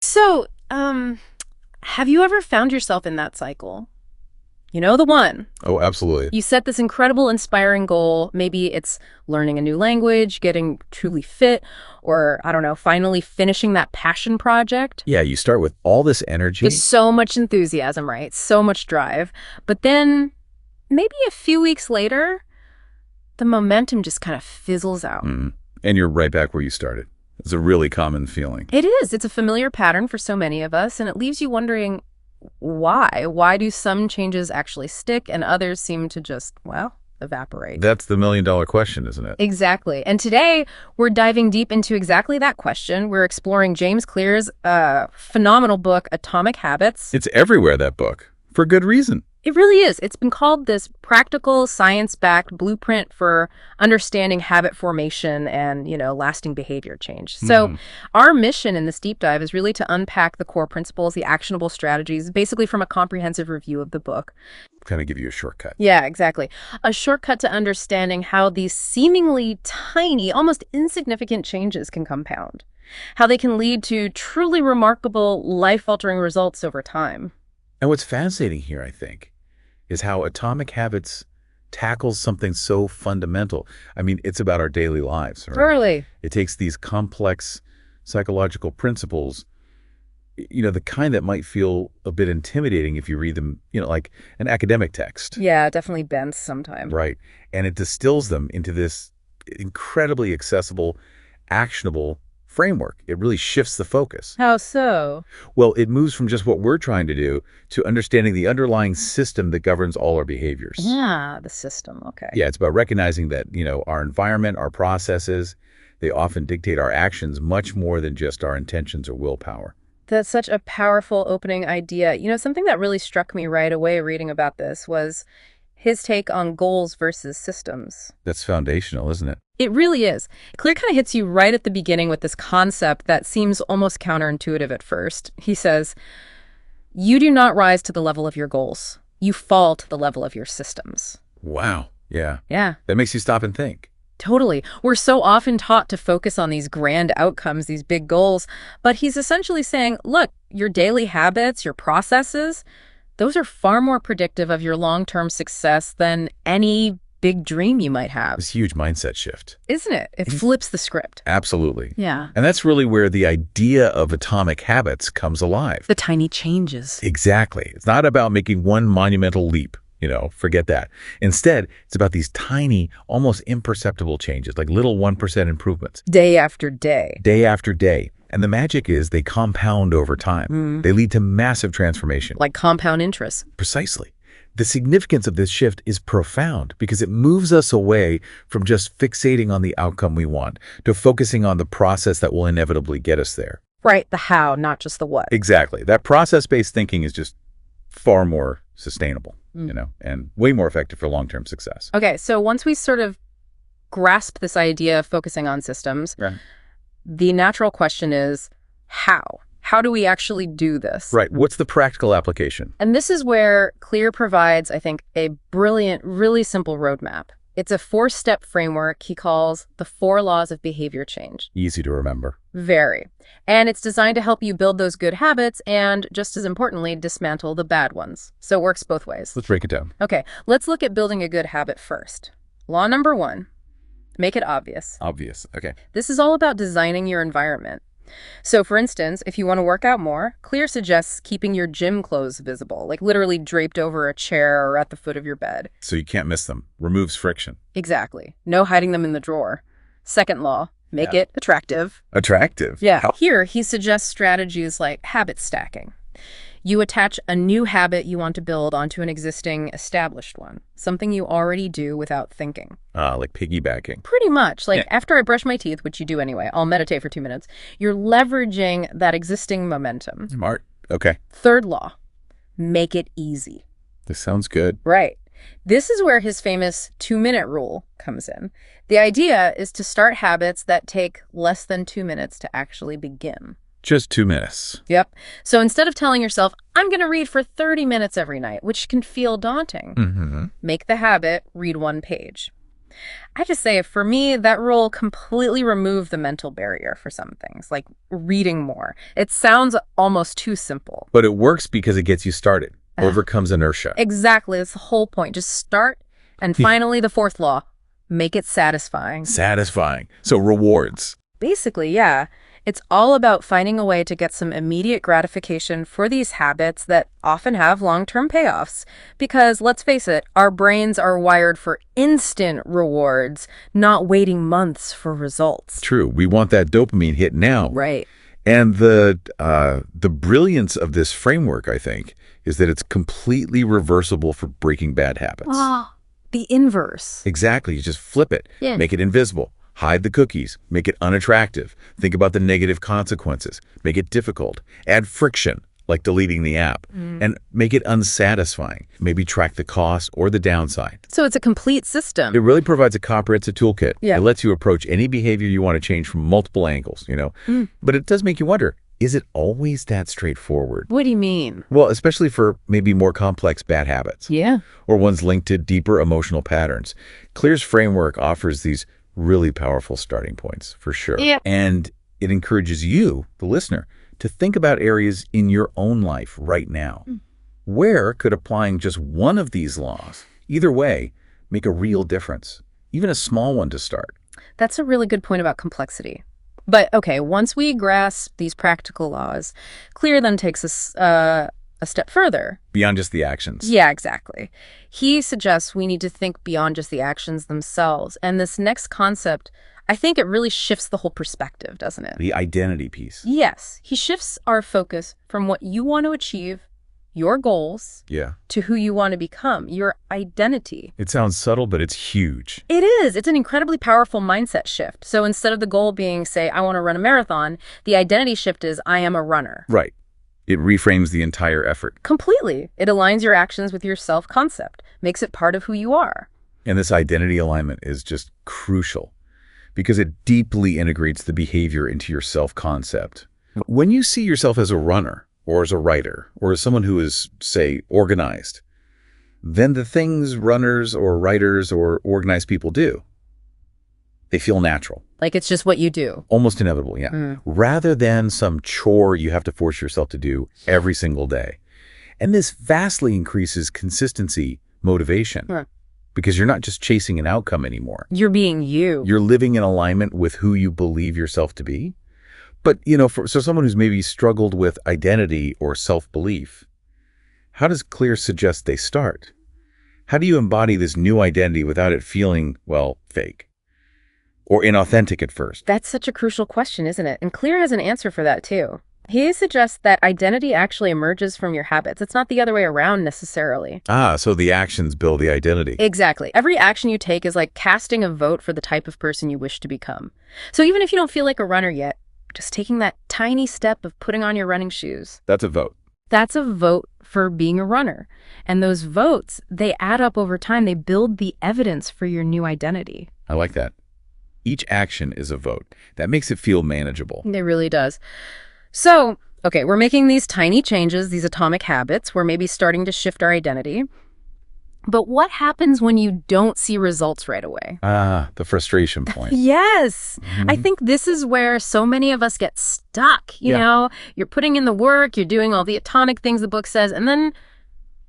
So, have you ever found yourself in that cycle? You know the one. Oh, absolutely. You set this incredible, inspiring goal. Maybe it's learning a new language, getting truly fit, or, I don't know, finally finishing that passion project. Yeah, you start with all this There's energy. so much enthusiasm, right? So much drive. But then maybe a few weeks later, the momentum just kind of fizzles out. And you're right back where you started. It's a really common feeling. It is. It's a familiar pattern for so many of us, and it leaves you wondering why. Why do some changes actually stick and others seem to just, well, evaporate? That's the million-dollar question, isn't it? Exactly. And today, we're diving deep into exactly that question. We're exploring James Clear's phenomenal book, Atomic Habits. It's everywhere, that book, for good reason. It really is. It's been called this practical, science-backed blueprint for understanding habit formation and, lasting behavior change. So our mission in this deep dive is really to unpack the core principles, the actionable strategies, basically from a comprehensive review of the book. Kind of give you a shortcut. Yeah, exactly. A shortcut to understanding how these seemingly tiny, almost insignificant changes can compound, how they can lead to truly remarkable, life-altering results over time. And what's fascinating here, I think, is how Atomic Habits tackles something so fundamental. I mean, it's about our daily lives, right? Really? It takes these complex psychological principles, the kind that might feel a bit intimidating if you read them, like an academic text. Yeah, definitely bends sometimes. Right. And it distills them into this incredibly accessible, actionable framework. It really shifts the focus. How so? Well, it moves from just what we're trying to do to understanding the underlying system that governs all our behaviors. Yeah, the system. Okay. Yeah, it's about recognizing that, our environment, our processes, they often dictate our actions much more than just our intentions or willpower. That's such a powerful opening idea. Something that really struck me right away reading about this was his take on goals versus systems. That's foundational, isn't it? It really is. Clear kind of hits you right at the beginning with this concept that seems almost counterintuitive at first. He says, you do not rise to the level of your goals. You fall to the level of your systems. Wow. Yeah. Yeah. That makes you stop and think. Totally. We're so often taught to focus on these grand outcomes, these big goals, but he's essentially saying, look, your daily habits, your processes, those are far more predictive of your long-term success than any big dream you might have. This huge mindset shift. Isn't it? It flips the script. Absolutely. Yeah. And that's really where the idea of Atomic Habits comes alive. The tiny changes. Exactly. It's not about making one monumental leap. Forget that. Instead, it's about these tiny, almost imperceptible changes, like little 1% improvements. Day after day. Day after day. And the magic is they compound over time. They lead to massive transformation. Like compound interest. Precisely. The significance of this shift is profound because it moves us away from just fixating on the outcome we want to focusing on the process that will inevitably get us there. Right, the how, not just the what. Exactly. That process-based thinking is just far more sustainable, and way more effective for long-term success. Okay, so once we sort of grasp this idea of focusing on systems, Right. The natural question is how? How do we actually do this? Right. What's the practical application? And this is where Clear provides, I think, a brilliant, really simple roadmap. It's a 4-step framework he calls the 4 laws of behavior change. Easy to remember. Very. And it's designed to help you build those good habits and, just as importantly, dismantle the bad ones. So it works both ways. Let's break it down. Okay, let's look at building a good habit first. Law number 1, make it obvious. Obvious. Okay. This is all about designing your environment. So, for instance, if you want to work out more, Clear suggests keeping your gym clothes visible, like literally draped over a chair or at the foot of your bed. So you can't miss them. Removes friction. Exactly. No hiding them in the drawer. Second law, make it attractive. Attractive. Yeah. How- Here, he suggests strategies like habit stacking. You attach a new habit you want to build onto an existing established one, something you already do without thinking. like piggybacking. Pretty much. Like Yeah. after I brush my teeth, which you do anyway, I'll meditate for 2 minutes. You're leveraging that existing momentum. Smart. Okay. Third law, make it easy. This sounds good. Right. This is where his famous 2-minute rule comes in. The idea is to start habits that take less than 2 minutes to actually begin. Just 2 minutes. Yep. So instead of telling yourself, I'm going to read for 30 minutes every night, which can feel daunting, Mm-hmm. make the habit read 1 page. I just say, for me, that rule completely removed the mental barrier for some things, like reading more. It sounds almost too simple. But it works because it gets you started, overcomes inertia. Exactly. That's the whole point. Just start. And finally, the fourth law, make it satisfying. Satisfying. So rewards. Basically, yeah. It's all about finding a way to get some immediate gratification for these habits that often have long-term payoffs. Because, let's face it, our brains are wired for instant rewards, not waiting months for results. True. We want that dopamine hit now. Right. And the brilliance of this framework, I think, is that it's completely reversible for breaking bad habits. The inverse. Exactly. You just flip it. Yeah. Make it invisible. Hide the cookies. Make it unattractive. Think about the negative consequences. Make it difficult. Add friction, like deleting the app. And make it unsatisfying. Maybe track the cost or the downside. So it's a complete system. It really provides a comprehensive toolkit. Yeah. It lets you approach any behavior you want to change from multiple angles, But it does make you wonder, is it always that straightforward? What do you mean? Well, especially for maybe more complex bad habits. Yeah. Or ones linked to deeper emotional patterns. Clear's framework offers these really powerful starting points, for sure. Yeah. And it encourages you, the listener, to think about areas in your own life right now. Where could applying just one of these laws, either way, make a real difference? Even a small one to start. That's a really good point about complexity. But, okay, once we grasp these practical laws, Clear then takes us a step further. Beyond just the actions. Yeah, exactly. He suggests we need to think beyond just the actions themselves. And this next concept, I think it really shifts the whole perspective, doesn't it? The identity piece. Yes. He shifts our focus from what you want to achieve, your goals, Yeah. to who you want to become, your identity. It sounds subtle, but it's huge. It is. It's an incredibly powerful mindset shift. So instead of the goal being, say, I want to run a marathon, the identity shift is, I am a runner. Right. It reframes the entire effort. Completely. It aligns your actions with your self-concept, makes it part of who you are. And this identity alignment is just crucial because it deeply integrates the behavior into your self-concept. When you see yourself as a runner or as a writer or as someone who is, say, organized, then the things runners or writers or organized people do, they feel natural. Like it's just what you do. Almost inevitable, yeah. Rather than some chore you have to force yourself to do every single day. And this vastly increases consistency, motivation, because you're not just chasing an outcome anymore. You're being you. You're living in alignment with who you believe yourself to be. But, for someone who's maybe struggled with identity or self-belief, how does Clear suggest they start? How do you embody this new identity without it feeling, well, fake? Or inauthentic at first? That's such a crucial question, isn't it? And Clear has an answer for that, too. He suggests that identity actually emerges from your habits. It's not the other way around necessarily. So the actions build the identity. Exactly. Every action you take is like casting a vote for the type of person you wish to become. So even if you don't feel like a runner yet, just taking that tiny step of putting on your running shoes. That's a vote. That's a vote for being a runner. And those votes, they add up over time. They build the evidence for your new identity. I like that. Each action is a vote. That makes it feel manageable. It really does. So, okay, we're making these tiny changes, these atomic habits. We're maybe starting to shift our identity. But what happens when you don't see results right away? The frustration point. Yes. I think this is where so many of us get stuck. You know, you're putting in the work, you're doing all the atomic things the book says, and then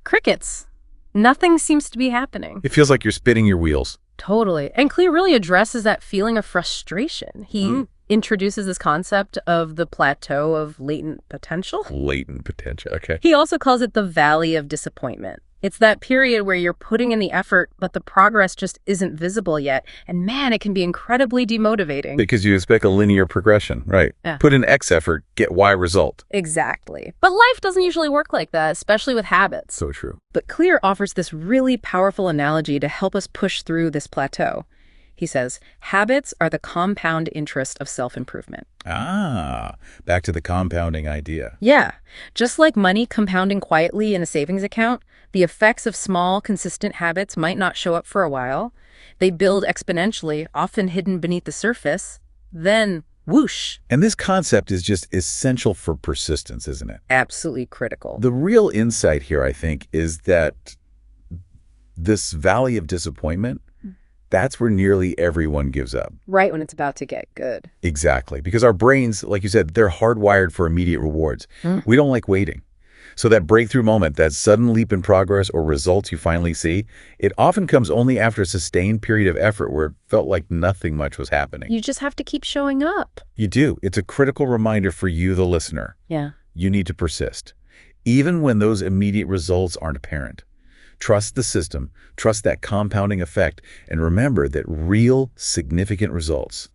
crickets. Nothing seems to be happening. It feels like you're spinning your wheels. Totally. And Clear really addresses that feeling of frustration. He introduces this concept of the plateau of latent potential. Latent potential, okay. He also calls it the valley of disappointment. It's that period where you're putting in the effort, but the progress just isn't visible yet. And man, it can be incredibly demotivating. Because you expect a linear progression, right? Yeah. Put in X effort, get Y result. Exactly. But life doesn't usually work like that, especially with habits. So true. But Clear offers this really powerful analogy to help us push through this plateau. He says, habits are the compound interest of self-improvement. Back to the compounding idea. Yeah. Just like money compounding quietly in a savings account, the effects of small, consistent habits might not show up for a while. They build exponentially, often hidden beneath the surface. Then, whoosh. And this concept is just essential for persistence, isn't it? Absolutely critical. The real insight here, I think, is that this valley of disappointment, That's where nearly everyone gives up. Right when it's about to get good. Exactly. Because our brains, like you said, they're hardwired for immediate rewards. We don't like waiting. So that breakthrough moment, that sudden leap in progress or results you finally see, it often comes only after a sustained period of effort where it felt like nothing much was happening. You just have to keep showing up. You do. It's a critical reminder for you, the listener. Yeah. You need to persist, even when those immediate results aren't apparent. Trust the system, trust that compounding effect, and remember that real, significant results,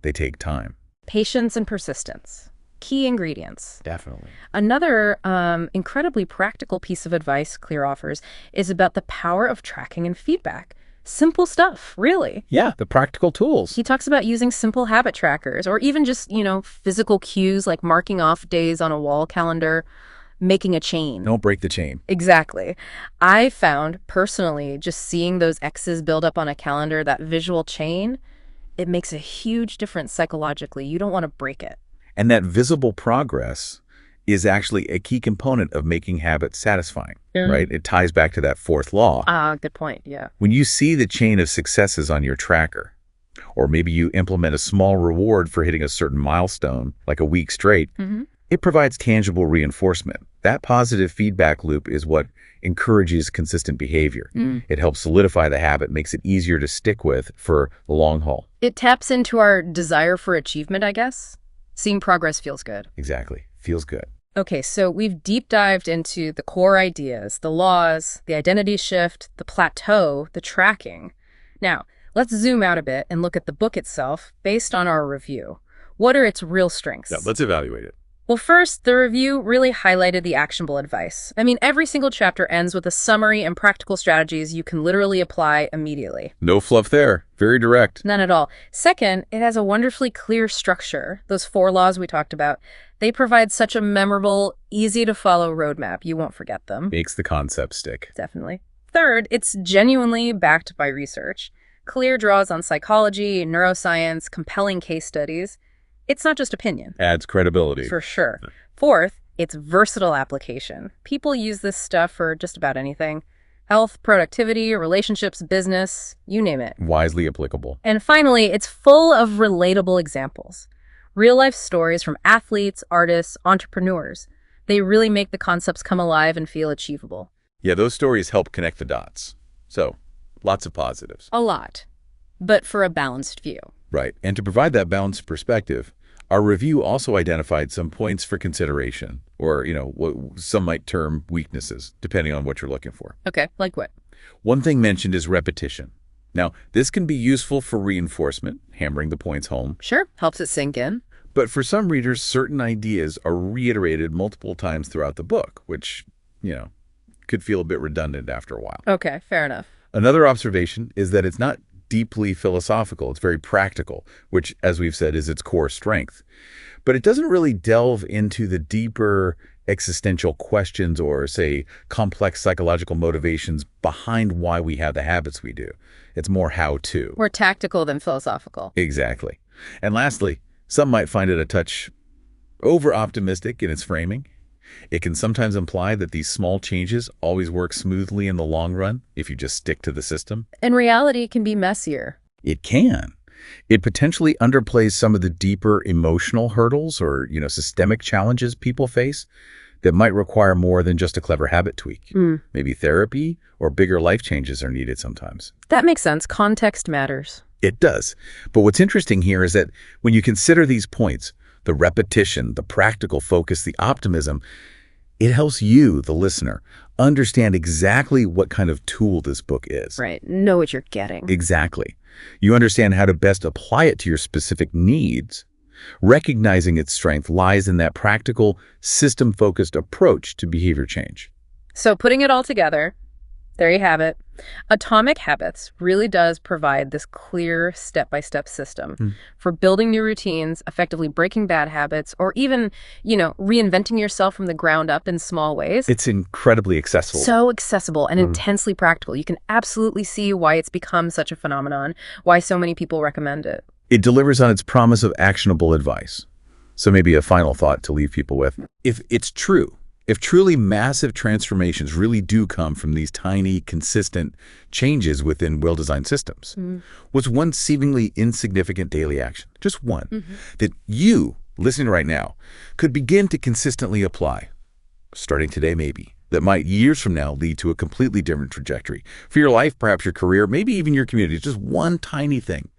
they take time. Patience and persistence. Key ingredients. Definitely. Another incredibly practical piece of advice Clear offers is about the power of tracking and feedback. Simple stuff, really. Yeah, the practical tools. He talks about using simple habit trackers or even just, physical cues like marking off days on a wall calendar, making a chain. Don't break the chain. Exactly. I found personally just seeing those X's build up on a calendar, that visual chain, it makes a huge difference psychologically. You don't want to break it. And that visible progress is actually a key component of making habits satisfying, right? It ties back to that fourth law. Good point, yeah. When you see the chain of successes on your tracker, or maybe you implement a small reward for hitting a certain milestone, like a week straight, it provides tangible reinforcement. That positive feedback loop is what encourages consistent behavior. It helps solidify the habit, makes it easier to stick with for the long haul. It taps into our desire for achievement, I guess. Seeing progress feels good. Exactly. Feels good. Okay, so we've deep dived into the core ideas, the laws, the identity shift, the plateau, the tracking. Now, let's zoom out a bit and look at the book itself based on our review. What are its real strengths? Yeah, let's evaluate it. Well, first, the review really highlighted the actionable advice. I mean, every single chapter ends with a summary and practical strategies you can literally apply immediately. No fluff there. Very direct. None at all. Second, it has a wonderfully clear structure. Those 4 laws we talked about, they provide such a memorable, easy-to-follow roadmap. You won't forget them. Makes the concept stick. Definitely. Third, it's genuinely backed by research. Clear draws on psychology, neuroscience, compelling case studies. It's not just opinion. Adds credibility. For sure. Fourth, it's versatile application. People use this stuff for just about anything. Health, productivity, relationships, business, you name it. Wisely applicable. And finally, it's full of relatable examples. Real-life stories from athletes, artists, entrepreneurs. They really make the concepts come alive and feel achievable. Yeah, those stories help connect the dots. So, lots of positives. A lot. But for a balanced view. Right. And to provide that balanced perspective, our review also identified some points for consideration, or, what some might term weaknesses, depending on what you're looking for. Okay, like what? One thing mentioned is repetition. Now, this can be useful for reinforcement, hammering the points home. Sure, helps it sink in. But for some readers, certain ideas are reiterated multiple times throughout the book, which, could feel a bit redundant after a while. Okay, fair enough. Another observation is that it's not deeply philosophical. It's very practical, which, as we've said, is its core strength. But it doesn't really delve into the deeper existential questions or, say, complex psychological motivations behind why we have the habits we do. It's more how-to. More tactical than philosophical. Exactly. And lastly, some might find it a touch over-optimistic in its framing. It can sometimes imply that these small changes always work smoothly in the long run if you just stick to the system. And reality can be messier. It can. It potentially underplays some of the deeper emotional hurdles or, systemic challenges people face that might require more than just a clever habit tweak. Maybe therapy or bigger life changes are needed sometimes. That makes sense. Context matters. It does. But what's interesting here is that when you consider these points, the repetition, the practical focus, the optimism, it helps you, the listener, understand exactly what kind of tool this book is. Right. Know what you're getting. Exactly. You understand how to best apply it to your specific needs. Recognizing its strength lies in that practical, system-focused approach to behavior change. So putting it all together, there you have it. Atomic Habits really does provide this clear step-by-step system for building new routines, effectively breaking bad habits, or even, reinventing yourself from the ground up in small ways. It's incredibly accessible. So accessible and intensely practical. You can absolutely see why it's become such a phenomenon, why so many people recommend it. It delivers on its promise of actionable advice. So maybe a final thought to leave people with. If it's true If truly massive transformations really do come from these tiny, consistent changes within well-designed systems, what's one seemingly insignificant daily action, just one, that you, listening right now, could begin to consistently apply, starting today maybe, that might years from now lead to a completely different trajectory for your life, perhaps your career, maybe even your community, just one tiny thing?